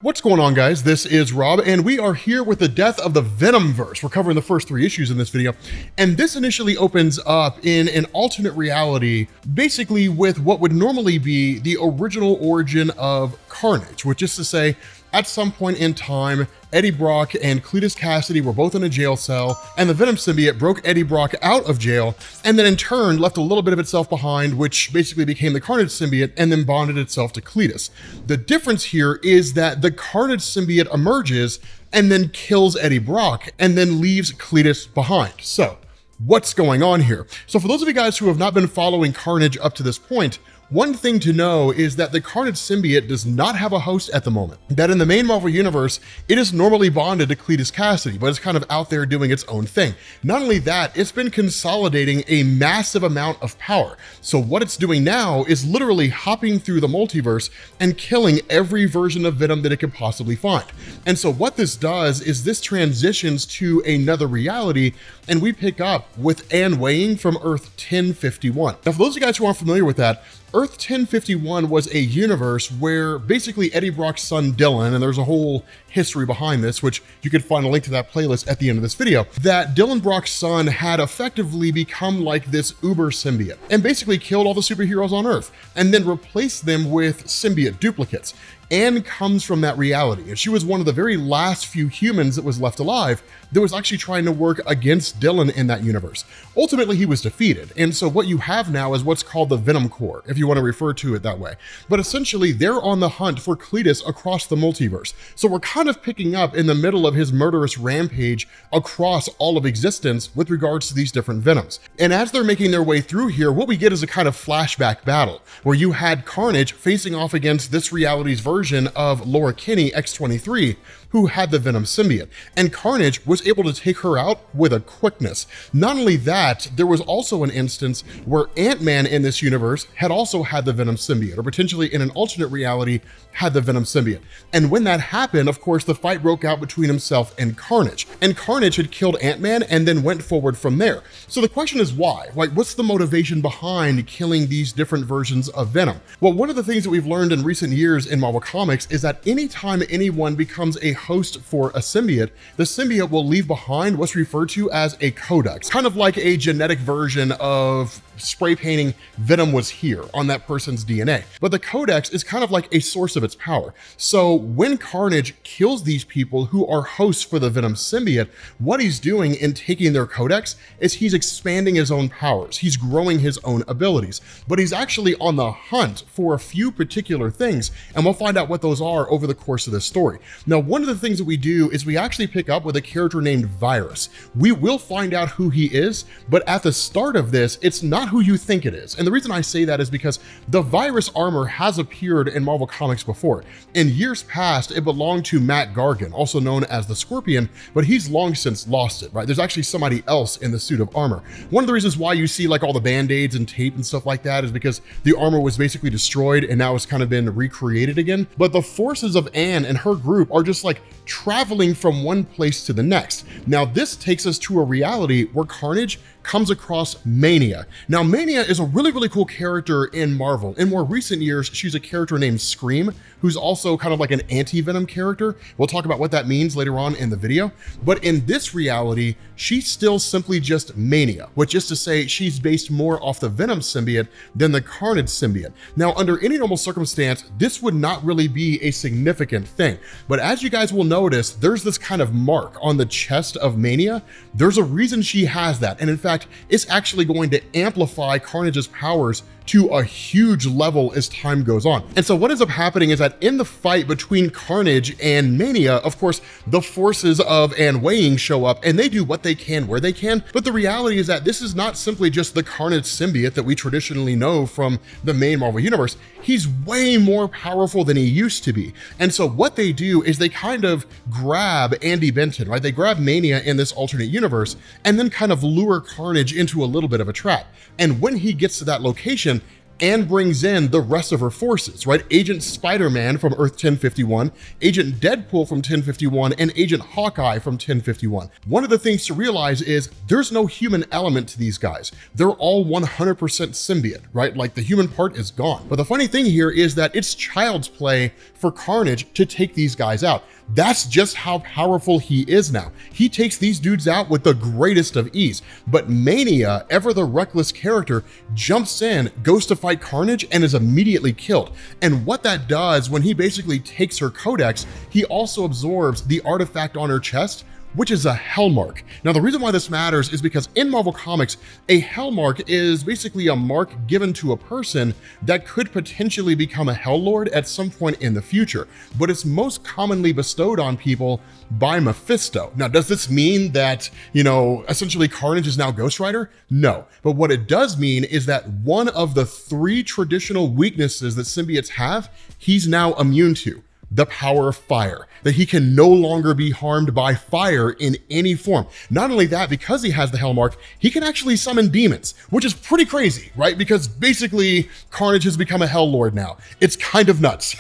What's going on, guys? This is Rob, and we are here with the death of the Venomverse. We're covering the first 3 issues in this video, and this initially opens up in an alternate reality, basically with what would normally be the original origin of Carnage, which is to say, at some point in time, Eddie Brock and Cletus Cassidy were both in a jail cell, and the Venom symbiote broke Eddie Brock out of jail, and then in turn left a little bit of itself behind, which basically became the Carnage symbiote and then bonded itself to Cletus. The difference here is that the Carnage symbiote emerges and then kills Eddie Brock and then leaves Cletus behind. So, what's going on here? So for those of you guys who have not been following Carnage up to this point, one thing to know is that the Carnage symbiote does not have a host at the moment. That in the main Marvel universe, it is normally bonded to Cletus Cassidy, but it's kind of out there doing its own thing. Not only that, it's been consolidating a massive amount of power. So what it's doing now is literally hopping through the multiverse and killing every version of Venom that it could possibly find. And so what this does is this transitions to another reality, and we pick up with ANY from Earth 1051. Now, for those of you guys who aren't familiar with that, Earth 1051 was a universe where basically Eddie Brock's son Dylan, and there's a whole history behind this, which you can find a link to that playlist at the end of this video, that Dylan Brock's son had effectively become like this uber symbiote and basically killed all the superheroes on Earth and then replaced them with symbiote duplicates. Anne comes from that reality, and she was one of the very last few humans that was left alive that was actually trying to work against Dylan in that universe. Ultimately, he was defeated, and so what you have now is what's called the Venom Core, if you want to refer to it that way. But essentially, they're on the hunt for Cletus across the multiverse. So we're kind of picking up in the middle of his murderous rampage across all of existence with regards to these different Venoms. And as they're making their way through here, what we get is a kind of flashback battle, where you had Carnage facing off against this reality's version of Laura Kinney, X-23, who had the Venom symbiote. And Carnage was able to take her out with a quickness. Not only that, there was also an instance where Ant-Man in this universe had also had the Venom symbiote, or potentially in an alternate reality had the Venom symbiote. And when that happened, of course, the fight broke out between himself and Carnage. And Carnage had killed Ant-Man and then went forward from there. So the question is why? Like, what's the motivation behind killing these different versions of Venom? Well, one of the things that we've learned in recent years in Marvel Comics is that anytime anyone becomes a host for a symbiote, the symbiote will leave behind what's referred to as a codex, kind of like a genetic version of spray painting Venom was here on that person's DNA. But the codex is kind of like a source of its power. So when Carnage kills these people who are hosts for the Venom symbiote, what he's doing in taking their codex is he's expanding his own powers. He's growing his own abilities, but he's actually on the hunt for a few particular things, and we'll find out what those are over the course of this story. Now, one of the things that we do is we actually pick up with a character named Virus. We will find out who he is, but at the start of this, it's not who you think it is. And the reason I say that is because the Virus armor has appeared in Marvel Comics before. In years past, it belonged to Matt Gargan, also known as the Scorpion, but he's long since lost it, right? There's actually somebody else in the suit of armor. One of the reasons why you see like all the band-aids and tape and stuff like that is because the armor was basically destroyed and now it's kind of been recreated again. But the forces of Anne and her group are just like traveling from one place to the next. Now, this takes us to a reality where Carnage comes across Mania. Now, Mania is a really, really cool character in Marvel. In more recent years, she's a character named Scream, who's also kind of like an anti-Venom character. We'll talk about what that means later on in the video. But in this reality, she's still simply just Mania, which is to say she's based more off the Venom symbiote than the Carnage symbiote. Now, under any normal circumstance, this would not really be a significant thing. But as you guys will notice, there's this kind of mark on the chest of Mania. There's a reason she has that. And in fact, it's actually going to amplify Carnage's powers to a huge level as time goes on. And so what ends up happening is that in the fight between Carnage and Mania, of course, the forces of ANY show up and they do what they can where they can. But the reality is that this is not simply just the Carnage symbiote that we traditionally know from the main Marvel universe. He's way more powerful than he used to be. And so what they do is they kind of grab Andy Benton, right? They grab Mania in this alternate universe and then kind of lure Carnage into a little bit of a trap. And when he gets to that location, and brings in the rest of her forces, right? Agent Spider-Man from Earth 1051, Agent Deadpool from 1051, and Agent Hawkeye from 1051. One of the things to realize is there's no human element to these guys. They're all 100% symbiote, right? Like the human part is gone. But the funny thing here is that it's child's play for Carnage to take these guys out. That's just how powerful he is now. He takes these dudes out with the greatest of ease. But Mania, ever the reckless character, jumps in, goes to fight Carnage, and is immediately killed. And what that does when he basically takes her codex, he also absorbs the artifact on her chest, which is a hellmark. Now, the reason why this matters is because in Marvel Comics, a hellmark is basically a mark given to a person that could potentially become a Helllord at some point in the future, but it's most commonly bestowed on people by Mephisto. Now, does this mean that, essentially Carnage is now Ghost Rider? No, but what it does mean is that one of the 3 traditional weaknesses that symbiotes have, he's now immune to. The power of fire, that he can no longer be harmed by fire in any form. Not only that, because he has the Hellmark, he can actually summon demons, which is pretty crazy, right? Because basically Carnage has become a Hell Lord now. It's kind of nuts.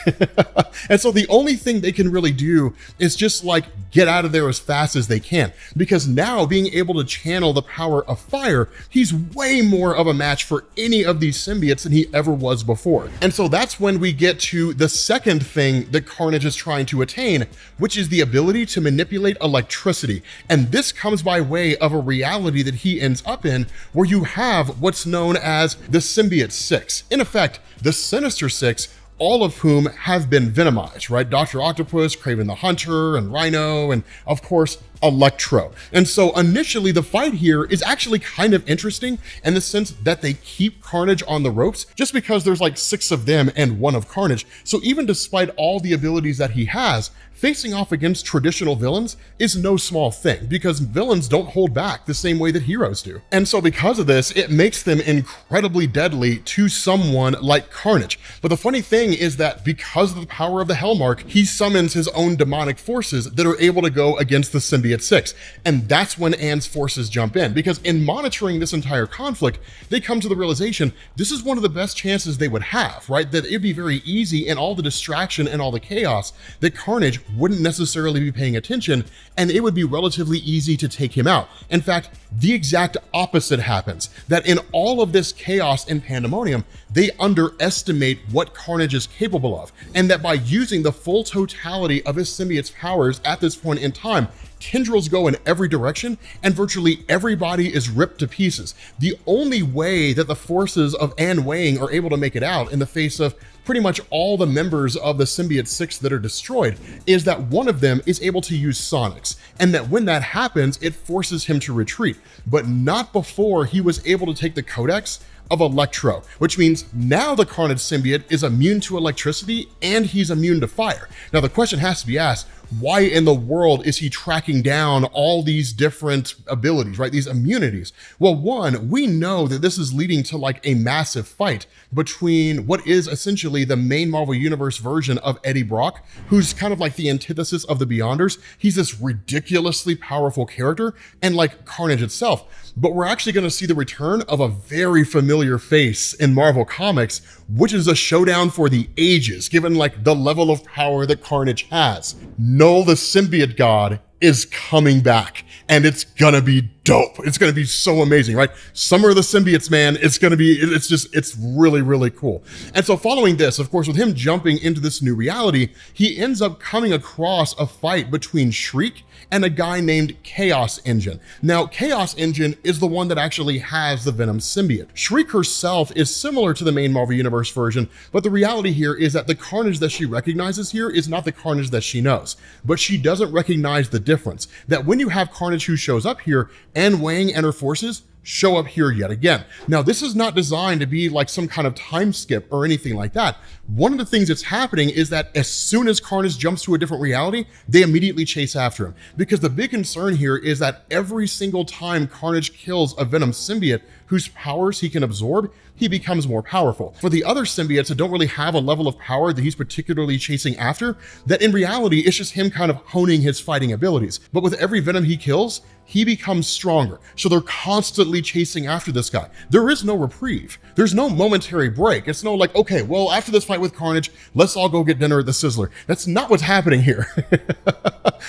And so the only thing they can really do is just like get out of there as fast as they can, because now being able to channel the power of fire, he's way more of a match for any of these symbiotes than he ever was before. And so that's when we get to the second thing that Carnage is trying to attain, which is the ability to manipulate electricity. And this comes by way of a reality that he ends up in, where you have what's known as the Symbiote Six. In effect, the Sinister Six, all of whom have been venomized, right? Dr. Octopus, Kraven the Hunter, and Rhino, and of course, Electro. And so initially the fight here is actually kind of interesting in the sense that they keep Carnage on the ropes just because there's like 6 of them and 1 of Carnage. So even despite all the abilities that he has, facing off against traditional villains is no small thing, because villains don't hold back the same way that heroes do. And so because of this, it makes them incredibly deadly to someone like Carnage. But the funny thing is that because of the power of the Hellmark, he summons his own demonic forces that are able to go against the Symbiote Six. And that's when Ann's forces jump in, because in monitoring this entire conflict, they come to the realization this is one of the best chances they would have, right? That it'd be very easy in all the distraction and all the chaos that Carnage wouldn't necessarily be paying attention, and it would be relatively easy to take him out. In fact, the exact opposite happens, that in all of this chaos and pandemonium, they underestimate what Carnage is capable of, and that by using the full totality of his symbiote's powers at this point in time, tendrils go in every direction and virtually everybody is ripped to pieces. The only way that the forces of ANY are able to make it out in the face of pretty much all the members of the Symbiote Six that are destroyed is that one of them is able to use sonics, and that when that happens, it forces him to retreat, but not before he was able to take the codex of Electro, which means now the Carnage symbiote is immune to electricity and he's immune to fire. Now the question has to be asked, why in the world is he tracking down all these different abilities, right? These immunities? Well, one, we know that this is leading to like a massive fight between what is essentially the main Marvel Universe version of Eddie Brock, who's kind of like the antithesis of the Beyonders. He's this ridiculously powerful character, and like Carnage itself. But we're actually going to see the return of a very familiar face in Marvel Comics, which is a showdown for the ages, given like the level of power that Carnage has. Null the Symbiote God is coming back, and it's gonna be dope. It's gonna be so amazing, right? Summer of the Symbiotes, man. It's really, really cool. And so following this, of course, with him jumping into this new reality, he ends up coming across a fight between Shriek and a guy named Chaos Engine. Now, Chaos Engine is the one that actually has the Venom symbiote. Shriek herself is similar to the main Marvel Universe version, but the reality here is that the Carnage that she recognizes here is not the Carnage that she knows, but she doesn't recognize the difference, that when you have Carnage who shows up here, ANY and her forces show up here yet again. Now, this is not designed to be like some kind of time skip or anything like that. One of the things that's happening is that as soon as Carnage jumps to a different reality, they immediately chase after him. Because the big concern here is that every single time Carnage kills a Venom symbiote, whose powers he can absorb, he becomes more powerful. For the other symbiotes that don't really have a level of power that he's particularly chasing after, that in reality, it's just him kind of honing his fighting abilities. But with every Venom he kills, he becomes stronger. So they're constantly chasing after this guy. There is no reprieve. There's no momentary break. It's no like, okay, well, after this fight with Carnage, let's all go get dinner at the Sizzler. That's not what's happening here.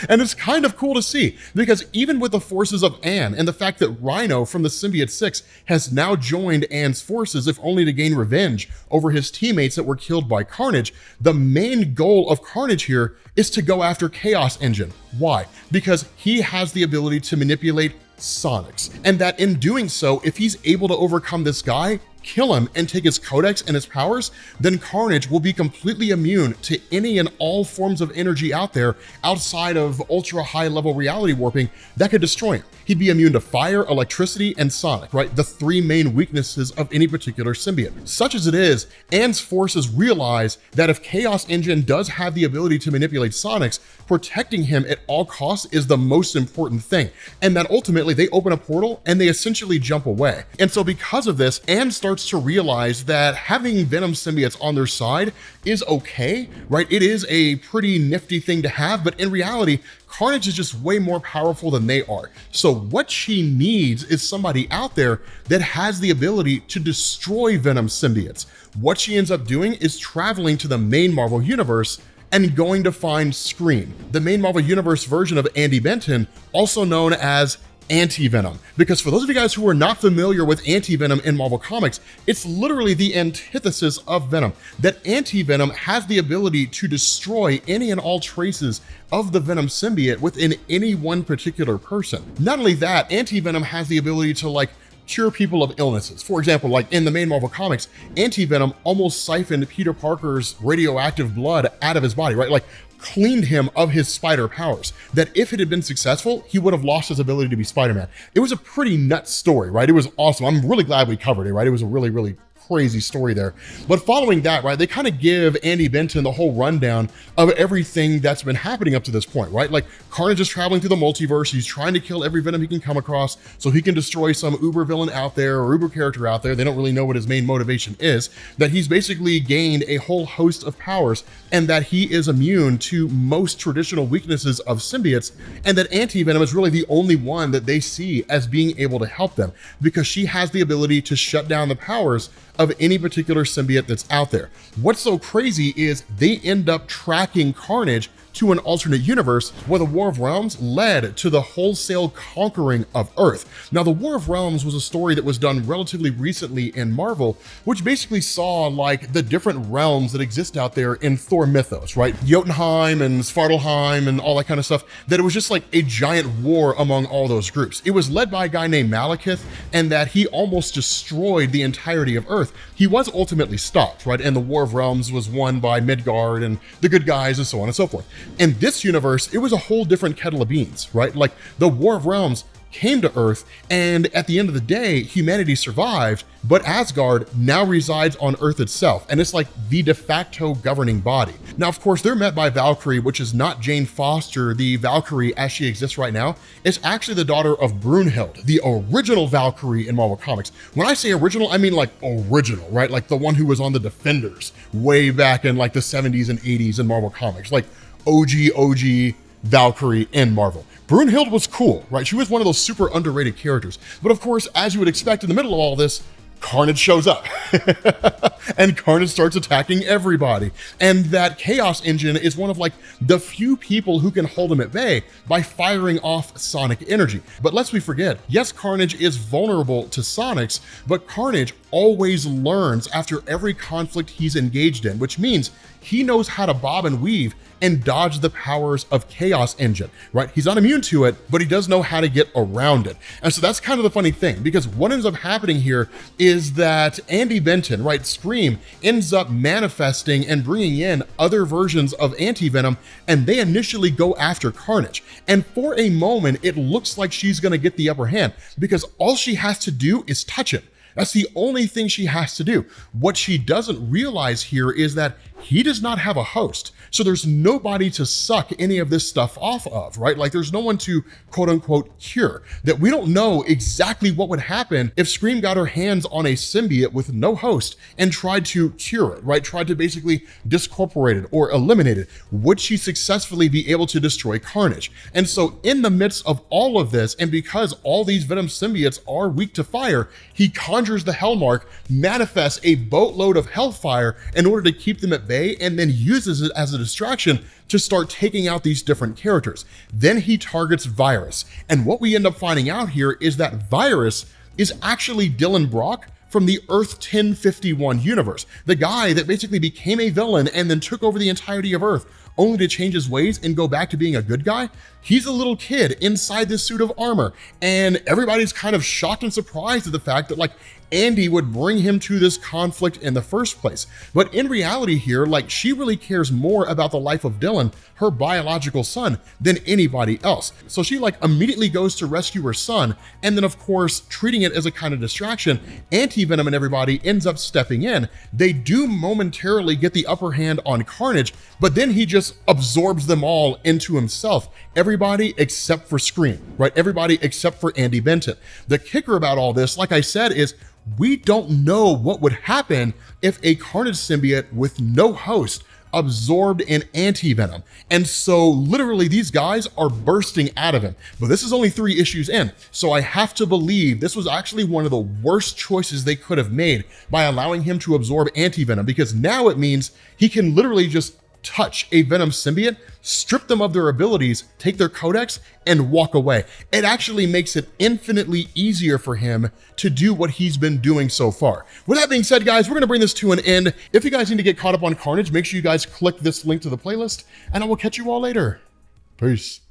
And it's kind of cool to see, because even with the forces of Ann and the fact that Rhino from the Symbiote 6 has now joined Ann's forces, if only to gain revenge over his teammates that were killed by Carnage, the main goal of Carnage here is to go after Chaos Engine. Why? Because he has the ability to manipulate sonics, and that in doing so, if he's able to overcome this guy, kill him, and take his codex and his powers, then Carnage will be completely immune to any and all forms of energy out there outside of ultra high level reality warping that could destroy him. He'd be immune to fire, electricity, and sonic, right? The three main weaknesses of any particular symbiote. Such as it is, Ann's forces realize that if Chaos Engine does have the ability to manipulate sonics, protecting him at all costs is the most important thing. And that ultimately they open a portal and they essentially jump away. And so because of this, Ann starts to realize that having Venom symbiotes on their side is okay, right? It is a pretty nifty thing to have, but in reality, Carnage is just way more powerful than they are. So what she needs is somebody out there that has the ability to destroy Venom symbiotes. What she ends up doing is traveling to the main Marvel universe and going to find Scream, the main Marvel universe version of Andy Benton, also known as AntiVenom. Because for those of you guys who are not familiar with AntiVenom in Marvel Comics, it's literally the antithesis of Venom. That AntiVenom has the ability to destroy any and all traces of the Venom symbiote within any one particular person. Not only that, AntiVenom has the ability to like cure people of illnesses. For example, like in the main Marvel Comics, AntiVenom almost siphoned Peter Parker's radioactive blood out of his body, right? Like cleaned him of his spider powers, that if it had been successful, he would have lost his ability to be Spider-Man. It was a pretty nuts story, right? It was awesome. I'm really glad we covered it, right? It was a really, really crazy story there. But following that, right, they kind of give Andy Benton the whole rundown of everything that's been happening up to this point, right? Like Carnage is traveling through the multiverse. He's trying to kill every Venom he can come across so he can destroy some uber villain out there or uber character out there. They don't really know what his main motivation is, that he's basically gained a whole host of powers and that he is immune to most traditional weaknesses of symbiotes, and that AntiVenom is really the only one that they see as being able to help them because she has the ability to shut down the powers of any particular symbiote that's out there. What's so crazy is they end up tracking Carnage to an alternate universe where the War of Realms led to the wholesale conquering of Earth. Now, the War of Realms was a story that was done relatively recently in Marvel, which basically saw like the different realms that exist out there in Thor mythos, right? Jotunheim and Svartalheim and all that kind of stuff, that it was just like a giant war among all those groups. It was led by a guy named Malekith, and that he almost destroyed the entirety of Earth. He was ultimately stopped, right? And the War of Realms was won by Midgard and the good guys and so on and so forth. In this universe, it was a whole different kettle of beans, right? Like the War of Realms came to Earth, and at the end of the day, humanity survived, but Asgard now resides on Earth itself, and it's like the de facto governing body. Now, of course, they're met by Valkyrie, which is not Jane Foster, the Valkyrie as she exists right now. It's actually the daughter of Brunhild, the original Valkyrie in Marvel Comics. When I say original, I mean like original, right? Like the one who was on the Defenders way back in like the 70s and 80s in Marvel Comics, like OG Valkyrie in Marvel. Brunhild was cool, right? She was one of those super underrated characters. But of course, as you would expect in the middle of all this, Carnage shows up and Carnage starts attacking everybody. And that Chaos Engine is one of like the few people who can hold him at bay by firing off sonic energy. But lest we forget, yes, Carnage is vulnerable to sonics, but Carnage always learns after every conflict he's engaged in, which means he knows how to bob and weave and dodge the powers of Chaos Engine, right? He's not immune to it, but he does know how to get around it. And so that's kind of the funny thing, because what ends up happening here is that Andy Benton, right, Scream, ends up manifesting and bringing in other versions of AntiVenom, and they initially go after Carnage. And for a moment, it looks like she's gonna get the upper hand because all she has to do is touch him. That's the only thing she has to do. What she doesn't realize here is that he does not have a host. So there's nobody to suck any of this stuff off of, right? Like there's no one to quote unquote cure. That we don't know exactly what would happen if Scream got her hands on a symbiote with no host and tried to cure it, right? Tried to basically discorporate it or eliminate it. Would she successfully be able to destroy Carnage? And so in the midst of all of this, and because all these Venom symbiotes are weak to fire, he conjures the Hellmark, manifests a boatload of hellfire in order to keep them at bay, and then uses it as a distraction to start taking out these different characters. Then he targets Virus. And what we end up finding out here is that Virus is actually Dylan Brock from the Earth 1051 universe, the guy that basically became a villain and then took over the entirety of Earth, only to change his ways and go back to being a good guy. He's a little kid inside this suit of armor, and everybody's kind of shocked and surprised at the fact that like Andy would bring him to this conflict in the first place. But in reality here, like she really cares more about the life of Dylan, her biological son, than anybody else. So she like immediately goes to rescue her son, and then of course, treating it as a kind of distraction, AntiVenom and everybody ends up stepping in. They do momentarily get the upper hand on Carnage, but then he just absorbs them all into himself. Everybody except for Scream, right? Everybody except for Andy Benton. The kicker about all this, like I said, is we don't know what would happen if a Carnage symbiote with no host absorbed an AntiVenom. And so literally these guys are bursting out of him. But this is only 3 issues in. So I have to believe this was actually one of the worst choices they could have made by allowing him to absorb AntiVenom, because now it means he can literally just touch a Venom symbiote, strip them of their abilities, take their codex, and walk away. It actually makes it infinitely easier for him to do what he's been doing so far. With that being said, guys, we're gonna bring this to an end. If you guys need to get caught up on Carnage, make sure you guys click this link to the playlist, and I will catch you all later. Peace.